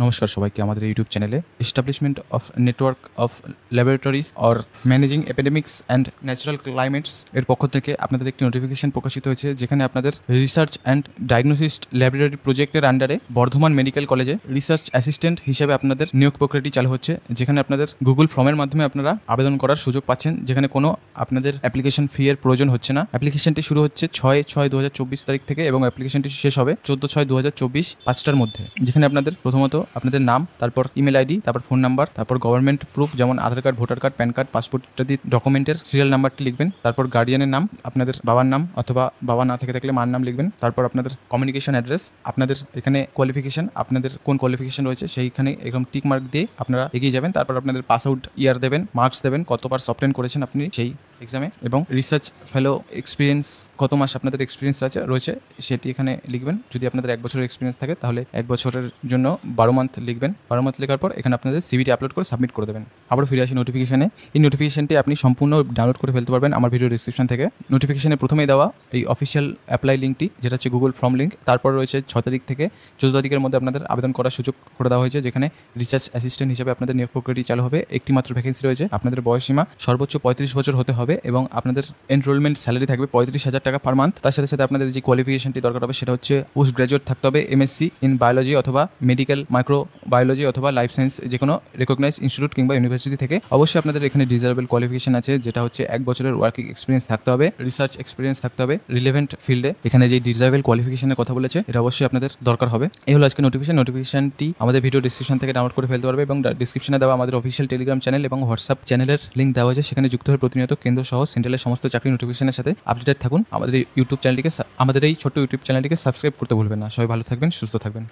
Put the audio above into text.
নমস্কার সবাইকে আমাদের ইউটিউব চ্যানেলে establishment of network of laboratories or managing এপিডেমিক্স and natural climates এর পক্ষ থেকে আপনাদের একটি নোটিফিকেশন প্রকাশিত হয়েছে, যেখানে আপনাদের রিসার্চ অ্যান্ড ডায়াগনোসিস ল্যাবরেটরি প্রজেক্টের আন্ডারে বর্ধমান মেডিকেল কলেজে রিসার্চ অ্যাসিস্ট্যান্ট হিসেবে আপনাদের নিয়োগ প্রক্রিয়াটি চালু হচ্ছে। যেখানে আপনাদের গুগল ফর্মের মাধ্যমে আপনারা আবেদন করার সুযোগ পাচ্ছেন, যেখানে কোনো আপনাদের অ্যাপ্লিকেশন ফি এর প্রয়োজন হচ্ছে না। অ্যাপ্লিকেশনটি শুরু হচ্ছে 6/6/2024 তারিখ থেকে এবং অ্যাপ্লিকেশনটি শেষ হবে 14/6/2024 5টার মধ্যে। যেখানে আপনাদের প্রথমত আপনাদের নাম, তারপর ইমেল আইডি, তারপর ফোন নাম্বার, তারপর গভর্নমেন্ট প্রুফ যেমন Aadhaar card, voter card, PAN card, passport ইত্যাদি ডকুমেন্টের সিরিয়াল নাম্বারটি লিখবেন। তারপর গার্ডিয়ানের নাম, আপনাদের বাবার নাম অথবা বাবা না থেকে থাকলে মার নাম লিখবেন। তারপর আপনাদের কমিউনিকেশন অ্যাড্রেস, আপনাদের এখানে কোয়ালিফিকেশন, আপনাদের কোন কোয়ালিফিকেশন রয়েছে সেইখানে এরকম টিক মার্ক দিয়ে আপনারা এগিয়ে যাবেন। তারপর আপনাদের পাস আউট ইয়ার দেবেন, মার্কস দেবেন, কতবার সফটওয়্যার করেছেন আপনি সেই এক্সামে, এবং রিসার্চ ফেলো এক্সপিরিয়েন্স কত মাস আপনাদের এক্সপিরিয়েন্স রয়েছে সেটি এখানে লিখবেন। যদি আপনাদের 1 বছরের এক্সপিরিয়েন্স থাকে তাহলে 1 বছরের জন্য 12 মান্থ লিখবেন। 12 মান্থ লেখার পর এখানে আপনাদের সিভিটি আপলোড করে সাবমিট করে দেবেন। আবার ফিরে আসি নোটিফিকেশনে। এই নোটিফিকেশনটি আপনি সম্পূর্ণ ডাউনলোড করে ফেলতে পারবেন আমার ভিডিও ডিসক্রিপশন থেকে। নোটিফিকেশনে প্রথমেই দেওয়া এই অফিসিয়াল অ্যাপ্লাই লিঙ্কটি, যেটা হচ্ছে গুগল ফর্ম লিঙ্ক। তারপর রয়েছে 6 তারিখ থেকে 14 তারিখের মধ্যে আপনাদের আবেদন করার সুযোগ করে দেওয়া হয়েছে, যেখানে রিসার্চ অ্যাসিস্ট্যান্ট হিসেবে আপনাদের নিয়োগ প্রক্রিয়াটি চালু হবে। একটি মাত্র ভ্যাকেন্সি রয়েছে। আপনাদের বয়সসীমা সর্বোচ্চ 35 বছর হতে হবে এবং আপনাদের এনরোলমেন্ট স্যালারি থাকবে 35,000 টাকা পার মান্থ। তার সাথে সাথে আপনাদের যে কোয়ালিফিকেশনটি দরকার হবে সেটা হচ্ছে পোস্ট গ্রাজুয়েট থাকতে হবে, এমএসসি ইন বায়োলজি অথবা মেডিকেল মাইক্রোবায়োলজি অথবা লাইফ সায়েন্স যে কোনো রেকগনাইজ ইনস্টিটিউট কিংবা ইউনিভার্সিটি থেকে। অবশ্যই আপনাদের এখানে ডিজারেবল কোয়ালিফিকেশন আছে, যেটা হচ্ছে 1 বছরের ওয়ার্কিং এক্সপিরিয়েন্স থাকতে হবে, রিসার্চ এক্সপিরিয়েন্স থাকতে হবে রিলেভেন্ট ফিল্ডে। এখানে যে ডিজারেবল কোয়ালিফিকেশনের কথা বলেছে এটা অবশ্যই আপনাদের দরকার হবে। এই হলো আজকে নোটিফিকেশনটি আমাদের ভিডিও ডিসক্রিপশন থেকে ডাউনলোড করে ফেলতে পারবে এবং ডিসক্রিপশনে দেওয়া আমাদের অফিসিয়াল টেলিগ্রাম চ্যানেল এবং হোয়াটসঅ্যাপ চ্যানেলের লিঙ্ক দেওয়া হয়েছে। সেখানে যুক্ত হয়ে প্রতিনিয়ত কেন্দ্র সহ সেন্ট্রালের সমস্ত চাকরি নোটিফিকেশনের সাথে আপডেটেড থাকুন। আমাদের এই ছোট্ট ইউটিউব চ্যানেলটিকে সাবস্ক্রাইব করতে ভুলবেন না। সবাই ভালো থাকবেন, সুস্থ থাকবেন।